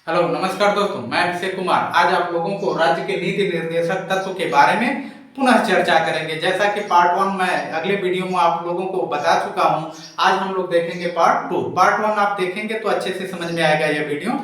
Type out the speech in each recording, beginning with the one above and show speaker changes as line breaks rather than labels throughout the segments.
Hello नमस्कार दोस्तों, मैं अभिषेक कुमार आज आप लोगों को राज्य के नीति निर्देशक तत्व के बारे में पुनः चर्चा करेंगे। जैसा कि पार्ट 1 मैं अगले वीडियो में आप लोगों को बता चुका हूं, आज हम लोग देखेंगे पार्ट 2। पार्ट 1 आप देखेंगे तो अच्छे से समझ में आएगा यह वीडियो।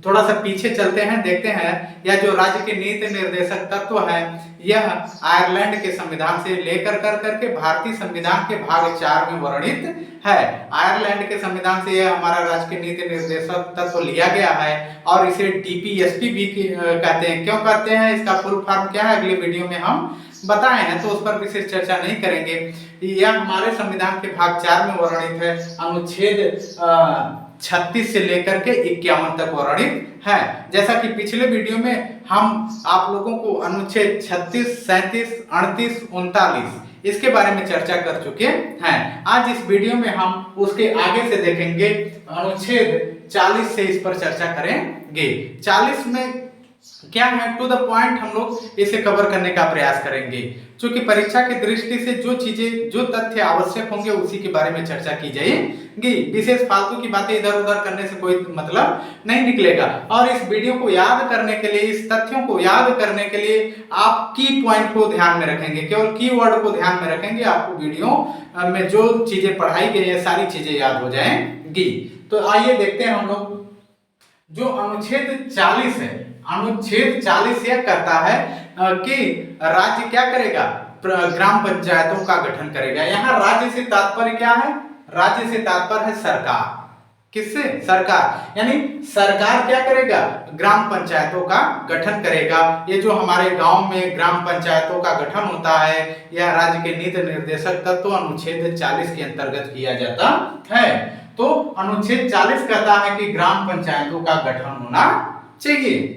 थोड़ा सा पीछे चलते हैं, देखते हैं यह जो राज्य के नीति निर्देशक तत्व है यह आयरलैंड के संविधान से लेकर करके भारतीय संविधान के भाग 4 में वर्णित है। आयरलैंड के संविधान से यह हमारा राज्य के नीति निर्देशक तत्व लिया गया है और इसे डीपीएसपी भी कहते हैं। क्यों कहते हैं, इसका फुल फॉर्म क्या है, अगले वीडियो में हम बताए हैं, तो उस पर विशेष चर्चा नहीं करेंगे। यह हमारे संविधान के भाग 4 में वर्णित है। अनुच्छेद 36 से लेकर के 51 तक वर्णित है। जैसा कि पिछले वीडियो में हम आप लोगों को अनुच्छेद 36, 37, 38, 39 इसके बारे में चर्चा कर चुके हैं। आज इस वीडियो में हम उसके आगे से देखेंगे, अनुच्छेद 40 से इस पर चर्चा करेंगे। 40 में क्या है, टू द पॉइंट हम लोग इसे कवर करने का प्रयास करेंगे। क्योंकि परीक्षा की दृष्टि से जो चीजें, जो तथ्य आवश्यक होंगे उसी के बारे में चर्चा की जाएगी। विशेष फालतू की बातें इधर उधर करने से कोई मतलब नहीं निकलेगा। और इस वीडियो को याद करने के लिए, इस तथ्यों को याद करने के लिए आप की पॉइंट को ध्यान में रखेंगे, केवल कीवर्ड को ध्यान में रखेंगे, आपको वीडियो में जो चीजें पढ़ाई गई है सारी चीजें याद हो जाएंगी। तो आइए देखते हैं हम लोग। जो अनुच्छेद 40 है, अनुच्छेद 40 यह कहता है कि राज्य क्या करेगा, ग्राम पंचायतों का गठन करेगा। यहाँ राज्य से तात्पर्य क्या है, राज्य से तात्पर्य है सरकार। किससे? सरकार। यानी सरकार क्या करेगा, ग्राम पंचायतों का गठन करेगा। ये जो हमारे गांव में ग्राम पंचायतों का गठन होता है, यह राज्य के नीति निर्देशक तत्व अनुच्छेद 40 के अंतर्गत किया जाता है। तो अनुच्छेद 40 कहता है कि ग्राम पंचायतों का गठन होना चाहिए।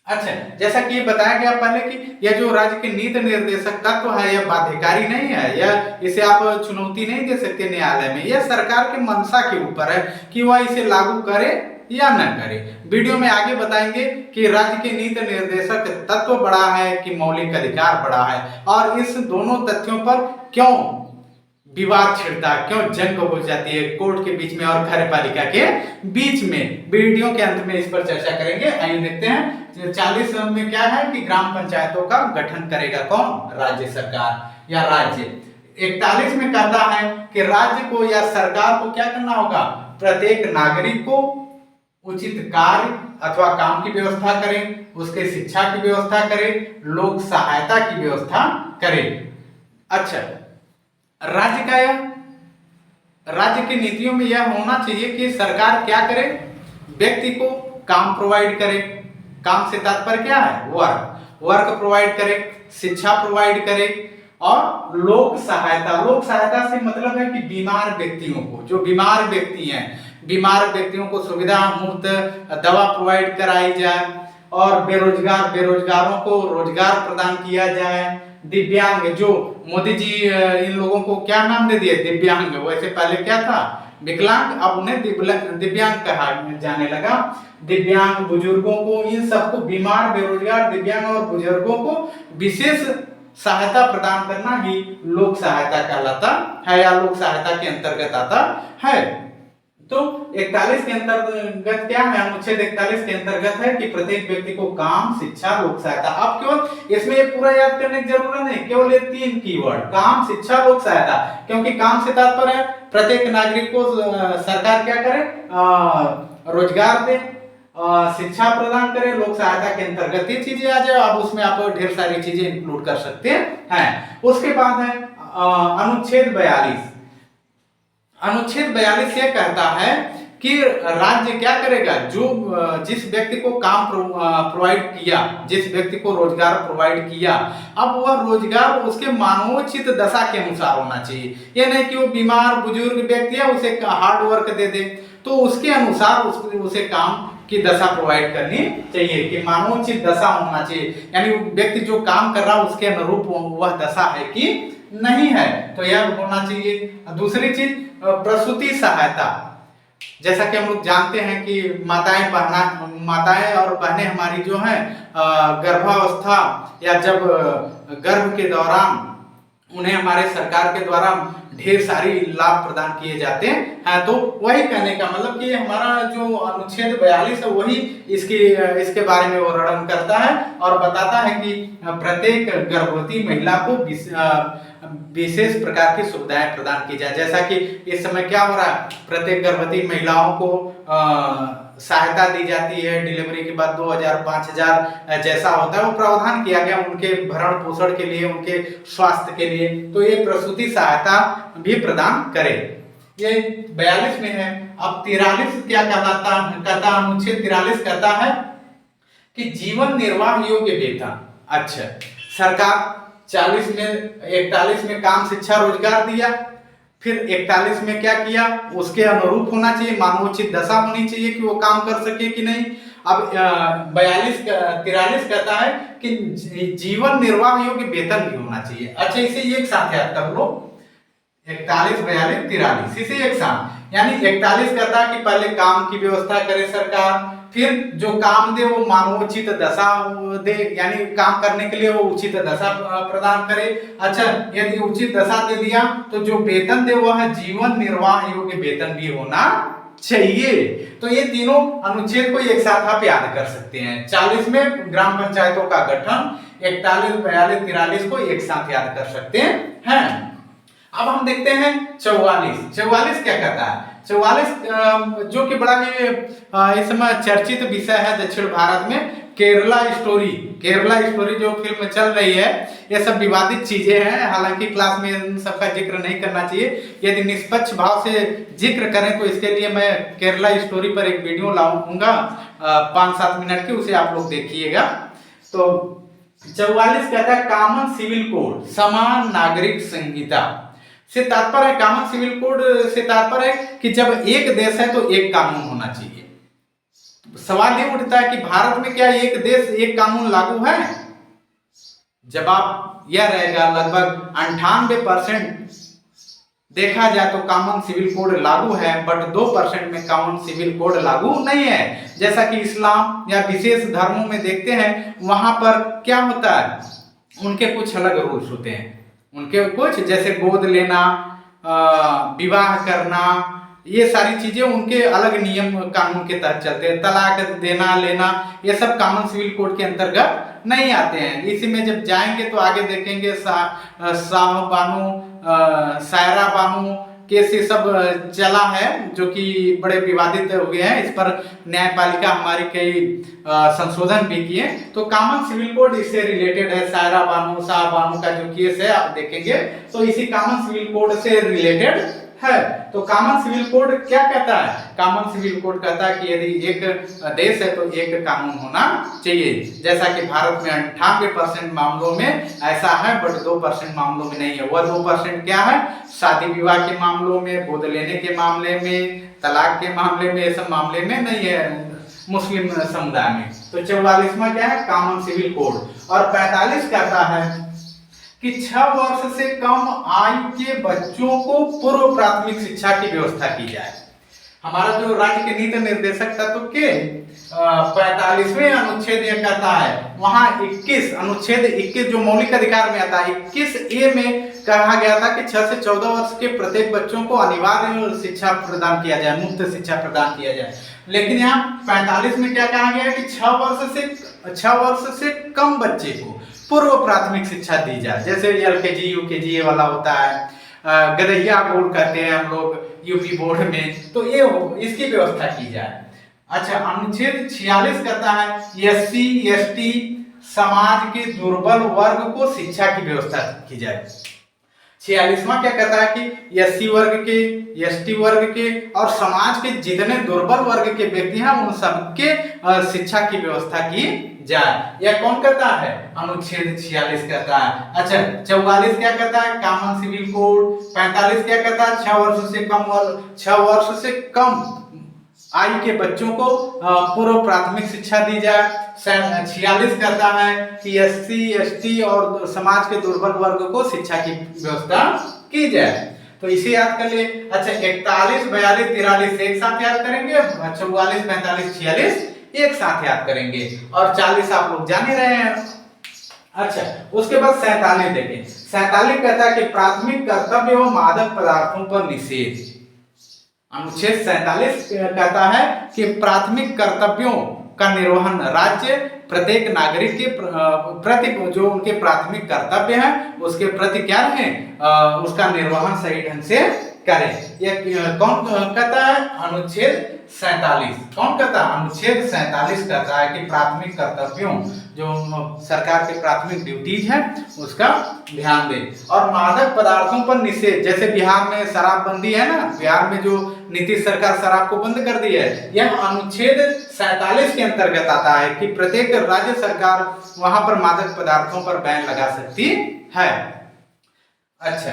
अच्छा, जैसा कि ये बताया गया पहले कि यह जो राज्य के नीति निर्देशक तत्व है यह बाध्यकारी नहीं है, यह इसे आप चुनौती नहीं दे सकते न्यायालय में। यह सरकार के मंशा के ऊपर है कि वह इसे लागू करे या न करे। वीडियो में आगे बताएंगे कि राज्य के नीति निर्देशक तत्व बड़ा है कि मौलिक अधिकार बड़ा है, और इस दोनों तथ्यों पर क्यों विवाद छिड़ता है, क्यों जंग हो जाती है कोर्ट के बीच में और कार्यपालिका के बीच में। वीडियो के अंत में इस पर चर्चा करेंगे। आइए देखते हैं 40 में क्या है कि ग्राम पंचायतों का गठन करेगा कौन, राज्य सरकार या राज्य। 41 में कहता है कि राज्य को या सरकार को क्या करना होगा, प्रत्येक नागरिक को उचित कार्य अथवा काम की व्यवस्था करें, उसके शिक्षा की व्यवस्था करें, लोक सहायता की व्यवस्था करें। अच्छा, राज्य का यह, राज्य की नीतियों में यह होना चाहिए कि सरकार क्या करे, व्यक्ति को काम प्रोवाइड करे। काम से तात्पर्य क्या है, वर्क, वर्क प्रोवाइड करे, शिक्षा प्रोवाइड करे, और लोक सहायता, लोक सहायता से मतलब है कि बीमार व्यक्तियों को, जो बीमार व्यक्ति हैं, बीमार व्यक्तियों को सुविधा मुफ्त दवा प्रोवाइड कराई जाए, और बेरोजगारों को रोजगार प्रदान किया जाए। दिव्यांग, जो मोदी जी इन लोगों को क्या नाम दे दिए, दिव्यांग। वैसे पहले क्या था, विकलांग, अब उन्हें दिव्यांग कहा जाने लगा। दिव्यांग, बुजुर्गों को, इन सबको, बीमार, बेरोजगार, दिव्यांग और बुजुर्गों को विशेष सहायता प्रदान करना ही लोक सहायता कहलाता है या लोक सहायता के अंतर्गत आता है। तो 41 के अंतर्गत क्या है, अनुच्छेद 41 के अंतर्गत है कि प्रत्येक व्यक्ति को काम, शिक्षा, लोक सहायता। अब केवल इसमें ये पूरा याद करने की जरूरत नहीं, केवल ये 3 कीवर्ड, काम, शिक्षा, लोक सहायता। क्योंकि काम से तात्पर्य है प्रत्येक नागरिक को सरकार क्या करे, रोजगार दे, शिक्षा प्रदान करे, लोक सहायता के अंतर्गत ये चीजें आ जाए। अब उसमें आप ढेर सारी चीजें इंक्लूड कर सकते हैं। उसके बाद है अनुच्छेद 42। अनुच्छेद 42 ये कहता है कि राज्य क्या करेगा, जो जिस व्यक्ति को काम प्रोवाइड किया, जिस व्यक्ति को रोजगार प्रोवाइड किया, अब वह रोजगार उसके मानवोचित दशा के अनुसार होना चाहिए। ये नहीं कि वो बीमार बुजुर्ग व्यक्ति है उसे हार्ड वर्क दे दे, तो उसके अनुसार उसे काम की दशा प्रोवाइड करनी चाहिए कि मानवोचित दशा होना चाहिए। यानी व्यक्ति जो काम कर रहा है उसके अनुरूप वह दशा है कि नहीं है, तो यह होना चाहिए। दूसरी चीज प्रसूति सहायता। जैसा कि हम लोग जानते हैं कि माताएं और बहनें हमारी जो हैं गर्भावस्था या जब गर्भ के दौरान उन्हें हमारे सरकार के द्वारा ढेर सारी लाभ प्रदान किए जाते हैं। तो वही कहने का मतलब कि हमारा जो अनुच्छेद 42 है वही इसके बारे में वर्णन करता है और बताता है कि प्रत्येक गर्भवती महिला को विशेष प्रकार की सुविधाएं प्रदान की जाए। जैसा कि इस समय क्या हो रहा है, प्रत्येक गर्भवती महिलाओं को सहायता दी जाती है। डिलीवरी के बाद 2000 5000 जैसा होता है वो प्रावधान किया गया उनके भरण पोषण के लिए, उनके स्वास्थ्य के लिए। तो ये प्रसूति सहायता भी प्रदान करे, ये 42 में है। अब 43 क्या कहता अनुच्छेद 43 कहता है कि जीवन निर्वाह योग्य वेतन। अच्छा, सरकार 41 में काम शिक्षा रोजगार दिया, फिर 41 में क्या किया, उसके अनुरूप होना चाहिए, मानवोचित दशा होनी चाहिए कि वो काम कर सके कि नहीं। अब 43 कहता है कि जीवन निर्वाह योग्य वेतन भी होना चाहिए। अच्छा, इसे एक साथ याद कर लो, 41 42 43 इसे एक साथ, यानी 41 कहता है कि पहले काम की व्यवस्था करे सरकार, फिर जो काम दे वो मानवोचित दशा दे, यानी काम करने के लिए वो उचित दशा प्रदान करे। अच्छा, यदि उचित दशा दे दिया तो जो वेतन दे वह जीवन निर्वाह योग्य वेतन भी होना चाहिए। तो ये तीनों अनुच्छेद को एक साथ आप याद कर सकते हैं। 40 में ग्राम पंचायतों का गठन, 41 42 43 को एक साथ याद कर सकते हैं। अब हम देखते हैं 44 क्या कहता है। 44 जो कि बड़ा ही इस समय चर्चित विषय है दक्षिण भारत में, केरला स्टोरी जो फिल्म चल रही है, ये सब विवादित चीजें हैं। हालांकि क्लास में इन सबका जिक्र नहीं करना चाहिए, यदि निष्पक्ष भाव से जिक्र करें तो इसके लिए मैं केरला स्टोरी पर एक वीडियो लाऊंगा 5-7 मिनट की, उसे आप लोग देखिएगा। तो 44 कहता है कॉमन सिविल कोड, समान नागरिक संहिता से तात्पर्य है, कॉमन सिविल कोड से तात्पर्य है कि जब एक देश है तो एक कानून होना चाहिए। सवाल ये उठता है कि भारत में क्या एक देश एक कानून लागू है? जवाब यह रहेगा लगभग 98% देखा जाए तो कॉमन सिविल कोड लागू है, बट 2% में कॉमन सिविल कोड लागू नहीं है। जैसा कि इस्लाम या विशेष धर्मों में देखते हैं, वहां पर क्या होता है, उनके कुछ अलग रूल्स होते हैं, उनके कुछ जैसे गोद लेना, विवाह करना, ये सारी चीजें उनके अलग नियम कानून के तहत चलते हैं। तलाक देना लेना ये सब कॉमन सिविल कोड के अंतर्गत नहीं आते हैं। इसी में जब जाएंगे तो आगे देखेंगे शाह बानो, सायरा बानो केस ये सब चला है, जो कि बड़े विवादित हुए हैं। इस पर न्यायपालिका हमारी कई संशोधन भी किए। तो कॉमन सिविल कोड इससे रिलेटेड है। सायरा बानो, शाह बानो का जो केस है आप देखेंगे तो इसी कॉमन सिविल कोड से रिलेटेड है। तो कॉमन सिविल कोड क्या कहता है? कॉमन सिविल कोड कहता है कि यदि एक देश है तो एक कानून होना चाहिए। जैसा कि भारत में 98% मामलों में ऐसा है, बट 2% मामलों में नहीं है। वह 2% क्या है? शादी विवाह के मामलों में, गोद लेने के मामले में, तलाक के मामले में, ये सब मामले में नहीं है मुस्लिम समुदाय में। तो 44वां क्या है? Common civil code. और 45 कहता है कि 6 वर्ष से कम आयु के बच्चों को पूर्व प्राथमिक शिक्षा की व्यवस्था की जाए। हमारा जो राज्य के नीति निर्देशक तत्व के 45वें अनुच्छेद ये कहता है, वहां 21 अनुच्छेद 21 जो मौलिक अधिकार में आता है, 21A में कहा गया था कि 6 से 14 वर्ष के प्रत्येक बच्चों को अनिवार्य शिक्षा प्रदान किया जाए, मुफ्त शिक्षा प्रदान किया जाए। लेकिन यहाँ 45 में क्या कहा गया है कि 6 वर्ष से कम बच्चे को पूर्व प्राथमिक शिक्षा दी जाए। जैसे LKG UKG ये वाला होता है, गदैया बोर्ड कहते हैं हम लोग यूपी बोर्ड में, तो ये इसकी व्यवस्था की जाए। अच्छा, अनुच्छेद 46 कहता है SC ST समाज के दुर्बल वर्ग को शिक्षा की व्यवस्था की जाए। 46वां क्या कहता है कि SC वर्ग के, ST वर्ग के और समाज के जितने दुर्बल वर्ग के व्यक्ति हैं उन सबके शिक्षा की व्यवस्था की जाए। यह कौन कहता है? अनुच्छेद 46 कहता है। अच्छा, 44 क्या कहता है? Common civil code. 45 क्या कहता है? 6 वर्ष से कम आयु के बच्चों को पूर्व प्राथमिक शिक्षा दी जाए। 46 कहता है कि SC ST और समाज के दुर्बल वर्ग को शिक्षा की व्यवस्था की जाए। तो इसे याद कर लिए। अच्छा, 41 42 43 एक साथ याद करेंगे, 44 45 46 एक साथ याद करेंगे, और 40 आप लोग जान ही रहे हैं अच्छा, उसके बाद 47 देखें। 47 कहता है कि प्राथमिक कर्तव्य व मादक पदार्थों पर निषेध। अनुच्छेद 47 कहता है कि प्राथमिक कर्तव्यों का निर्वहन राज्य प्रत्येक नागरिक के प्रति जो उनके प्राथमिक कर्तव्य है उसके प्रति क्या है उसका निर्वहन सही ढंग से करें। यह कौन कहता है? अनुच्छेद 47। कौन कहता है? अनुच्छेद 47 कहता है कि प्राथमिक कर्तव्यों जो सरकार की प्राथमिक ड्यूटीज है उसका ध्यान दें। और मादक पदार्थों पर निषेध, जैसे बिहार में शराबबंदी है ना, बिहार में जो नीतीश सरकार शराब को बंद कर दी है, यह अनुच्छेद 47 के अंतर्गत आता है कि प्रत्येक राज्य सरकार वहां पर मादक पदार्थों पर बैन लगा सकती है। अच्छा,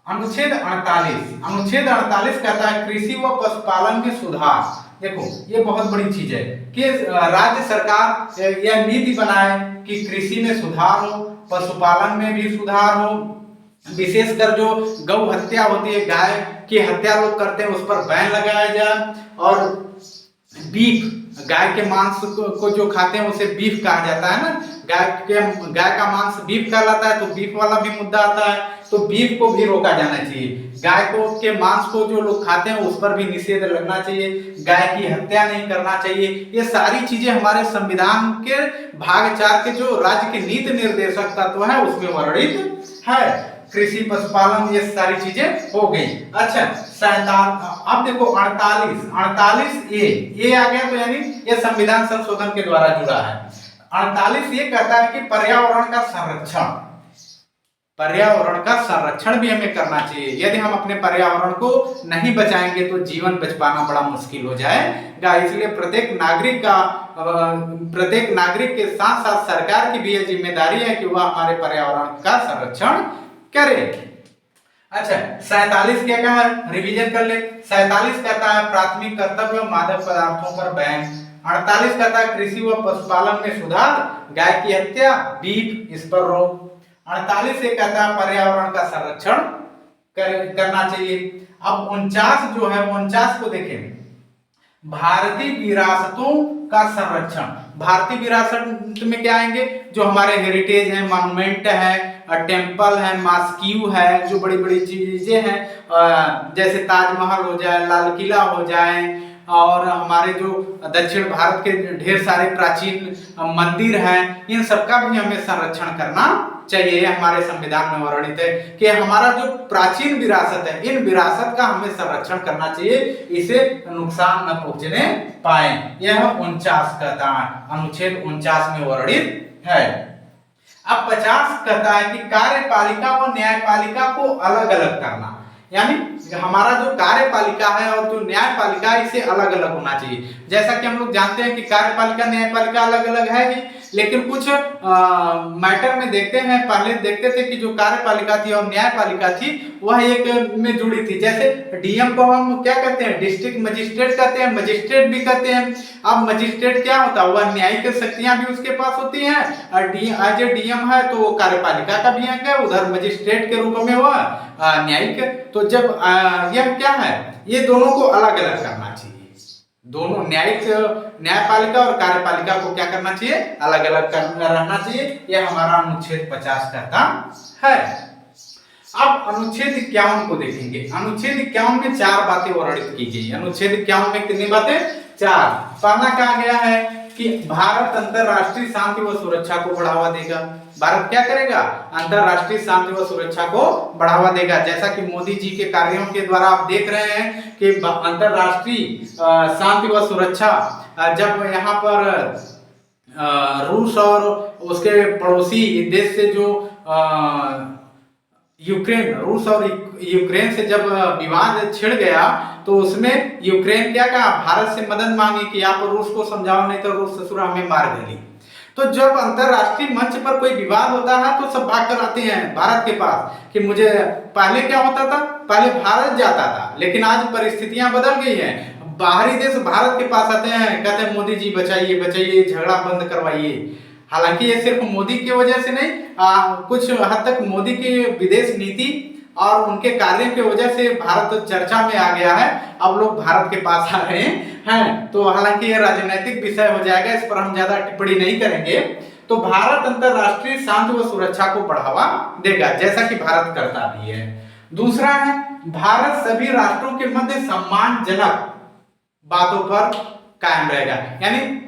अनुच्छेद 48 कहता है कृषि व पशुपालन में सुधार। देखो ये बहुत बड़ी चीज है कि राज्य सरकार यह नीति बनाए कि कृषि में सुधार हो, पशुपालन में भी सुधार हो, विशेषकर जो गौ हत्या होती है, गाय की हत्या लोग करते हैं, उस पर बैन लगाया जाए। और बीफ, गाय के मांस को जो खाते हैं उसे बीफ कहा जाता है ना, गाय का मांस बीफ कहलाता है, तो बीफ वाला भी मुद्दा आता है, तो बीफ को भी रोका जाना चाहिए। गाय को के मांस को जो लोग खाते हैं उस पर भी निषेध लगना चाहिए, गाय की हत्या नहीं करना चाहिए। ये सारी चीजें हमारे संविधान के भाग 4 के जो राज्य के नीति निर्देशक तत्व है उसमें वर्णित है। कृषि पशुपालन ये सारी चीजें हो गई। अच्छा, अब देखो 48 ए आ गया, तो यानी ये संविधान संशोधन के द्वारा जुड़ा है। 48 ये कहता है कि पर्यावरण का संरक्षण भी हमें करना चाहिए। यदि हम अपने पर्यावरण को नहीं बचाएंगे तो जीवन बच पाना बड़ा मुश्किल हो जाएगा। इसलिए प्रत्येक नागरिक के साथ साथ सरकार की भी यह जिम्मेदारी है कि वह हमारे पर्यावरण का संरक्षण करे। अच्छा, 47 क्या कहा है? रिवीजन कर ले। 47 कहता है प्राथमिक कर्तव्य मादक पदार्थों पर बैन। 48 कहता है कृषि व पशुपालन में सुधार, गाय की हत्या, बीफ, इस पर रोक। 48 से कहता है पर्यावरण का संरक्षण करना चाहिए। अब 49 जो है 49 को देखें, भारतीय विरासतों का संरक्षण। भारतीय विरासत में क्या आएंगे? जो हमारे हेरिटेज है, मॉन्यूमेंट है, टेम्पल है, मॉस्क्यू है, जो बड़ी बड़ी चीजें हैं, जैसे ताजमहल हो जाए, लाल किला हो जाए, और हमारे जो दक्षिण भारत के ढेर सारे प्राचीन मंदिर हैं, इन सबका भी हमें संरक्षण करना चाहिए। यह हमारे संविधान में वर्णित है कि हमारा जो प्राचीन विरासत है, इन विरासत का हमें संरक्षण करना चाहिए, इसे नुकसान न पहुंचने पाए। यह 49 कहता है, अनुच्छेद 49 में वर्णित है। अब 50 कहता है कि कार्यपालिका व न्यायपालिका को अलग अलग करना, यानी हमारा जो कार्यपालिका है और जो न्यायपालिका है इसे अलग अलग होना चाहिए। जैसा कि हम लोग जानते हैं कि कार्यपालिका न्यायपालिका अलग अलग है ही, लेकिन कुछ मैटर में देखते हैं, पहले देखते थे कि जो कार्यपालिका थी और न्यायपालिका थी वह एक में जुड़ी थी। जैसे डीएम को हम क्या कहते हैं? डिस्ट्रिक्ट मजिस्ट्रेट कहते हैं, मजिस्ट्रेट भी कहते हैं। अब मजिस्ट्रेट क्या होता है? वह न्यायिक शक्तियां भी उसके पास होती हैं, और एज ए डीएम है तो कार्यपालिका का भी अंग है, उधर मजिस्ट्रेट के रूप में वह न्यायिक। तो जब यह क्या है, ये दोनों को अलग अलग करना चाहिए। दोनों न्यायपालिका और कार्यपालिका को क्या करना चाहिए? अलग अलग रहना चाहिए। यह हमारा अनुच्छेद 50 कहता है। अब अनुच्छेद 51 को देखेंगे। अनुच्छेद 51 में 4 बातें वर्णित की गई। अनुच्छेद 51 में कितनी बातें? 4। पहला कहा गया है कि भारत अंतरराष्ट्रीय शांति व सुरक्षा को बढ़ावा देगा। भारत क्या करेगा? अंतरराष्ट्रीय शांति व सुरक्षा को बढ़ावा देगा। जैसा कि मोदी जी के कार्यों के द्वारा आप देख रहे हैं कि अंतरराष्ट्रीय शांति व सुरक्षा, जब यहाँ पर रूस और उसके पड़ोसी देश से जो रूस और यूक्रेन से जब विवाद छिड़ गया तो उसमें यूक्रेन क्या कहा? भारत से मदद मांगी कि आप रूस को समझाओ, नहीं तो रूस ससुरा हमें मार डाली। तो जब अंतरराष्ट्रीय मंच पर कोई विवाद होता है तो सब भाग कर आते हैं भारत के पास कि मुझे, पहले क्या होता था? पहले भारत जाता था, लेकिन आज परिस्थितियां बदल गई हैं। बाहरी देश भारत के पास आते हैं, कहते हैं मोदी जी बचाइए बचाइए, झगड़ा बंद करवाइए। हालांकि ये सिर्फ मोदी की वजह से नहीं, कुछ हद तक मोदी की विदेश नीति और उनके कार्य की वजह से भारत चर्चा में आ गया है। अब लोग भारत के पास आ रहे हैं। तो हालांकि ये राजनीतिक विषय हो जाएगा, इस पर हम ज्यादा टिप्पणी नहीं करेंगे। तो भारत अंतरराष्ट्रीय शांति व सुरक्षा को बढ़ावा देगा, जैसा कि भारत करता भी है। दूसरा है, भारत सभी राष्ट्रों के मध्य सम्मानजनक बातों पर कायम रहेगा, यानी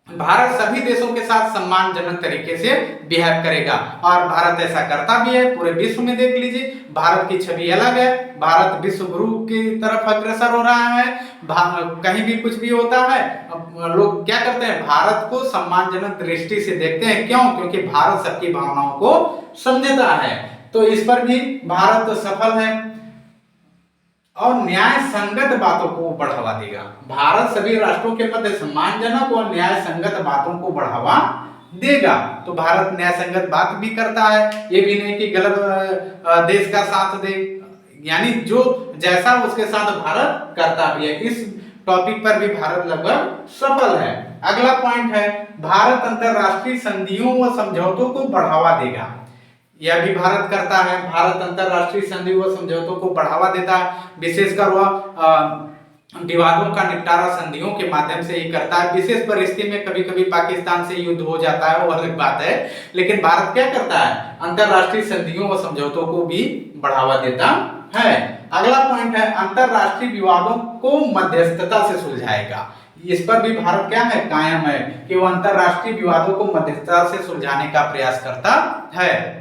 भारत सभी देशों के साथ सम्मानजनक तरीके से बिहेव करेगा, और भारत ऐसा करता भी है। पूरे विश्व में देख लीजिए, भारत की छवि अलग है, भारत विश्व गुरु की तरफ अग्रसर हो रहा है। कहीं भी कुछ भी होता है, लोग क्या करते हैं, भारत को सम्मानजनक दृष्टि से देखते हैं। क्यों? क्योंकि भारत सबकी भावनाओं को समझता है। तो इस पर भी भारत सफल है। और न्याय संगत बातों को बढ़ावा देगा। भारत सभी राष्ट्रों के मध्य सम्मानजनक और न्याय संगत बातों को बढ़ावा देगा। तो भारत न्याय संगत बात भी करता है, ये भी नहीं कि गलत देश का साथ दे, यानी जो जैसा उसके साथ भारत करता भी है। इस टॉपिक पर भी भारत लगभग सफल है। अगला पॉइंट है, भारत अंतरराष्ट्रीय संधियों व समझौतों को बढ़ावा देगा। यह भी भारत करता है। भारत अंतरराष्ट्रीय संधि व समझौतों को बढ़ावा देता है, विशेषकर वह विवादों का निपटारा संधियों के माध्यम से ही करता है। विशेष परिस्थिति में कभी कभी पाकिस्तान से युद्ध हो जाता है, वो अलग बात है, लेकिन भारत क्या करता है, अंतरराष्ट्रीय संधियों व समझौतों को भी बढ़ावा देता है। अगला पॉइंट है, अंतरराष्ट्रीय विवादों को मध्यस्थता से सुलझाएगा। इस पर भी भारत क्या है, कायम है कि वो अंतरराष्ट्रीय विवादों को मध्यस्थता से सुलझाने का प्रयास करता है।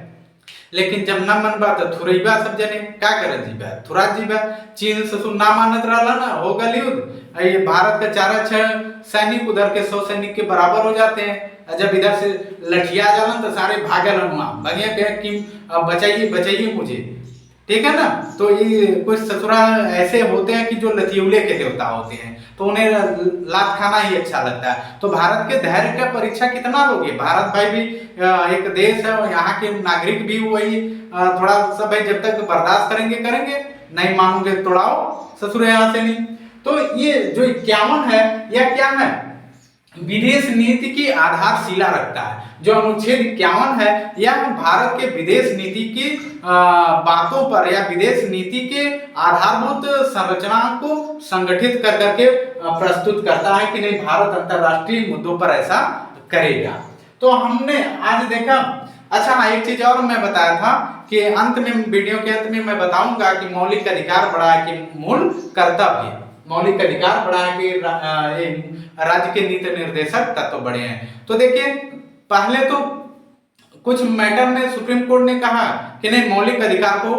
लेकिन जब न मन बात थुरैबा सब जने क्या करत जीबा, थुरा जीबा। चीन ससुर ना मानत रहला ना, हो गल युद्ध। ये भारत का 4-6 सैनिक उधर के 100 सैनिक के बराबर हो जाते हैं। जब इधर से लठिया जालन तो सारे भागल वहां भगिया कहे कि बचाइए बचाइए मुझे, ठीक है ना। तो ये कुछ ससुरा ऐसे होते हैं कि जो लथियुले के देवता होते हैं, तो उन्हें लात खाना ही अच्छा लगता है। तो भारत के धैर्य का परीक्षा कितना लोगे। भारत भाई भी एक देश है, यहाँ के नागरिक भी वही थोड़ा सा भाई जब तक बर्दाश्त करेंगे, नहीं मानोगे तोड़ाओ ससुर यहाँ से नहीं। तो ये जो 51 है, यह क्या है, विदेश नीति की आधारशिला रखता है। जो अनुच्छेद 51 है, यह भारत के विदेश नीति की बातों पर या विदेश नीति के आधारभूत संरचना को संगठित कर करके प्रस्तुत करता है कि नहीं, भारत अंतरराष्ट्रीय मुद्दों पर ऐसा करेगा। तो हमने आज देखा। अच्छा, एक चीज और मैं बताया था कि अंत में, वीडियो के अंत में मैं बताऊंगा कि मौलिक अधिकार बड़ा है कि मूल कर्तव्य। मौलिक अधिकार बड़ा है कि राज्य के नीति निर्देशक तत्व बड़े हैं। तो देखिए, पहले तो कुछ मैटर में सुप्रीम कोर्ट ने कहा कि नहीं, मौलिक अधिकार को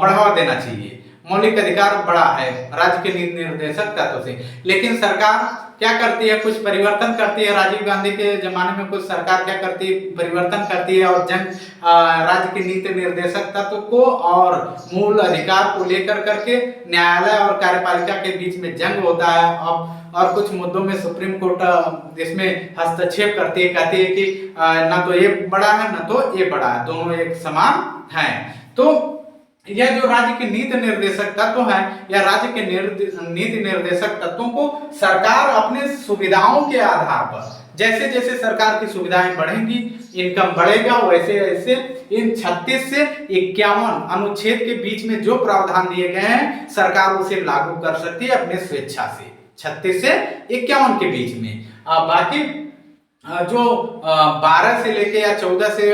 बढ़ावा देना चाहिए, मौलिक अधिकार बड़ा है राज्य के नीति निर्देशक तत्व से। लेकिन सरकार क्या करती है, कुछ परिवर्तन करती है। राजीव गांधी के जमाने में कुछ सरकार क्या करती है, परिवर्तन करती है और राज्य के नीति निर्देशक तत्व को और मूल अधिकार को लेकर करके न्यायालय और कार्यपालिका के बीच में जंग होता है। और कुछ मुद्दों में सुप्रीम कोर्ट इसमें हस्तक्षेप करती है, कहती है कि ना तो ये बड़ा है ना तो ये बड़ा है, दोनों एक समान हैं। तो यह जो राज्य के नीति निर्देशक तत्व है, या राज्य के नीति निर्देशक तत्वों को सरकार अपने सुविधाओं के आधार पर, जैसे जैसे सरकार की सुविधाएं बढ़ेंगी, इनकम बढ़ेगा, वैसे वैसे इन 36 से 51 अनुच्छेद के बीच में जो प्रावधान दिए गए हैं, सरकार उसे लागू कर सकती है अपने स्वेच्छा से, 36 से 51 के बीच में। बाकी जो 12 से लेके या 14 से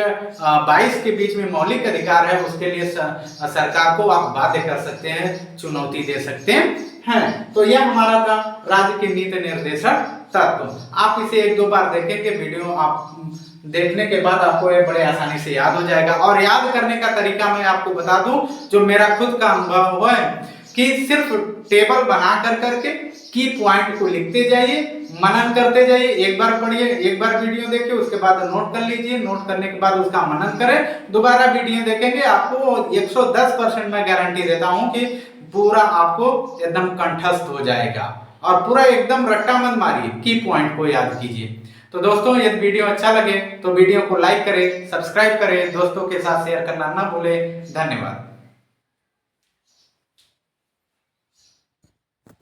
22 के बीच में मौलिक अधिकार है, उसके लिए सरकार को आप बाध्य कर सकते हैं, चुनौती दे सकते हैं। तो यह हमारा था राज्य के नीति निर्देशक तत्व। आप इसे 1-2 बार देखेंगे वीडियो, आप देखने के बाद आपको ये बड़े आसानी से याद हो जाएगा। और याद करने का तरीका मैं आपको बता दूं, जो मेरा खुद का अनुभव हुआ है कि सिर्फ टेबल बना कर करके की पॉइंट को लिखते जाइए, मनन करते जाइए। एक बार पढ़िए, एक बार वीडियो देखिए, उसके बाद नोट कर लीजिए, नोट करने के बाद उसका मनन करें, दोबारा वीडियो देखेंगे, आपको 110% मैं गारंटी देता हूं कि पूरा आपको एकदम कंठस्थ हो जाएगा। और पूरा एकदम रट्टा मत मारिए, की पॉइंट को याद कीजिए। तो दोस्तों, यदि वीडियो अच्छा लगे तो वीडियो को लाइक करें, सब्सक्राइब करें, दोस्तों के साथ शेयर करना ना भूलें। धन्यवाद।